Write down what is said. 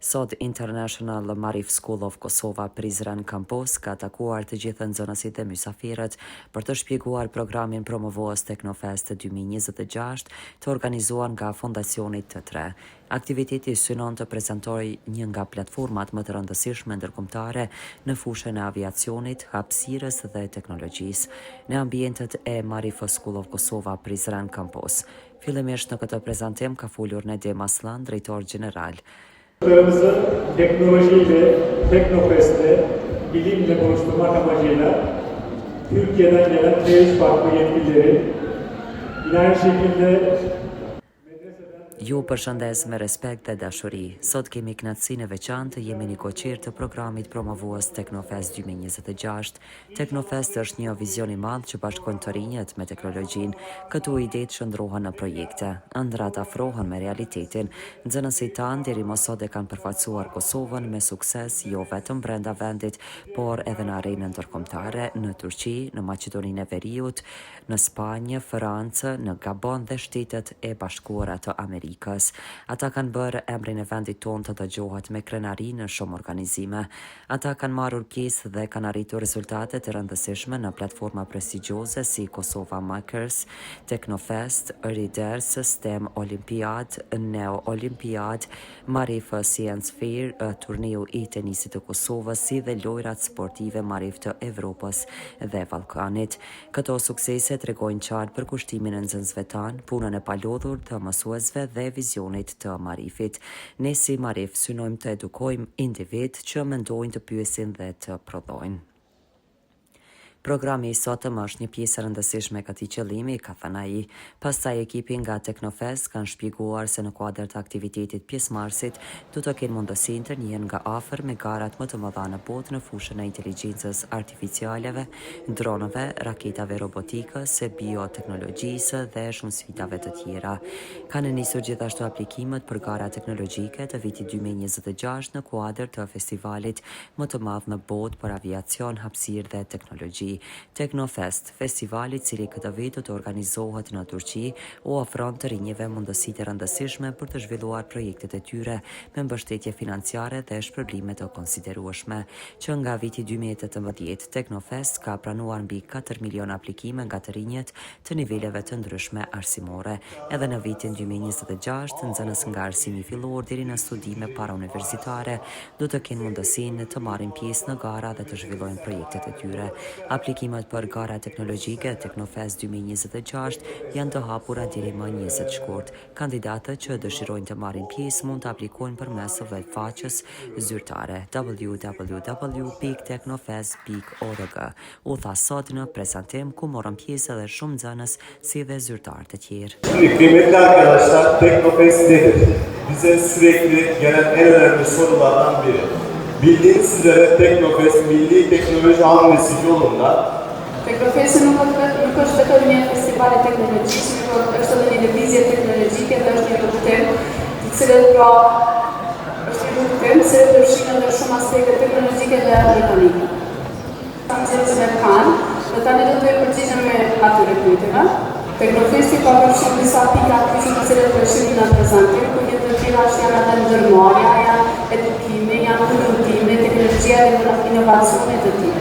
Sot International Marif School of Kosova Prizren Campus ka takuar të gjithë nxënësit e mysafirët për të shpjeguar programin promovues Teknofest 2026 të organizuar nga Fondacioni T3. Aktiviteti synon të prezantojë një nga platformat më të rëndësishme ndërkombëtare në fushën e aviacionit, hapësirës dhe teknologjisë në ambientet e Marif School of Kosova Prizren Campus. Fillimisht në këtë prezantim ka folur Nedim Aslan, drejtor general. Teknolojiyle, Teknofest'le, bilimle buluşturmak amacıyla Türkiye'den gelen 5 farklı yetkilileri yine aynı şekilde Ju përshëndes me respekt dhe dashuri. Sot kemi kënaqësinë e veçantë të jemi një koqir të programit promovues Teknofest 2026. Teknofest është një vizion i madh që bashkon të rinjët me teknologjinë. Këtu idetë shndrohen në projekte, ëndrat afrohen me realitetin. Nxënësit tanë deri më sot e kanë përfaqësuar Kosovën me sukses jo vetëm brenda vendit, por edhe në arenën ndërkombëtare, në Turqi, në Maqedoninë e Veriut, në Spanjë, Francë, në Gabon dhe Shtetet e Bashkuara të Amerikës. Ata kanë bërë emrin e vendit tonë të dëgjohet me krenari në shumë organizime. Ata kanë marrur pjesë dhe kanë arritur rezultate të rëndësishme në platforma prestigjioze si Kosova Makers, Teknofest, Riders, STEM Olympiad, Neo Olympiad, Marif Science Fair, turneu i tenisit të Kosovës, si dhe lojrat sportive Marif të Evropës dhe Ballkanit. Këto suksese tregojnë qartë për kushtimin e nxënësve tanë, punën e palodhur të mësuesve dhe vizionit të Marifit. Ne si Marif synojmë të edukojmë individ që mendojnë të pyesin dhe të prodhojnë. Programi i sotëm është një pjesë e rëndësishme e këtij qëllimi, ka thënë ai. Pastaj ekipi nga Teknofest kanë shpjeguar se në kuadër të aktivitetit pjesëmarrësit do të kenë mundësinë të njihen nga afër me garat më të mëdha në botë në fushën e inteligjencës artificialeve, dronëve, raketave robotikës, bioteknologjisë dhe shumë sfidave të tjera. Kanë nisur gjithashtu aplikimet për gara teknologjike të vitit 2026 në kuadër të festivalit më të madh në botë për aviacion, hapësirë dhe teknologji. Teknofest, festivali i cili këtë vit do të organizohet në Turqi, u ofron të rinjve mundësitë e rëndësishme për të zhvilluar projektet e tyre me mbështetje financiare dhe shpërblime të konsiderueshme. Që nga viti 2018, Teknofest ka pranuar mbi 4 milion aplikime nga të rinjët të niveleve të ndryshme arsimore. Edhe në vitin 2026, nxënës nga arsimi fillor deri në studime parauniversitare do të kenë mundësinë të marrin pjesë në gara dhe të zhvillojnë projektet e tyre. Aplikimet për gara teknologjike Teknofest 2026 janë të hapura deri më 20 shkurt. Kandidatët që dëshirojnë të marrin pjesë mund të aplikojnë përmes webfaqes zyrtare www.teknofest.org. U tha sot në prezantim ku morën pjesë edhe shumë nxënës si dhe zyrtarë të tjerë. Kıymetli arkadaşlar, Teknofest nedir? Bize sürekli gelen en önemli sorulardan biri. Bildiğiniz üzere Teknofest milli teknoloji hamlesi yolunda Teknofesti nuk është vetëm një festival i teknologjisë, por është edhe një lëvizje teknologjike dhe është një rrugtim, i cili përfshin edhe shumë aspekte teknologjike dhe mekanike. Nxënësit e kanë, dhe tani do të përgjigjem me atyre pyetjeve. Teknofesti ka përfshirë disa pika të cilat përfshin në prezantim, ku një të tjera janë edhe ndërmarrja, janë edukimi, janë rrugtime, teknologjia dhe inovacione të tjera.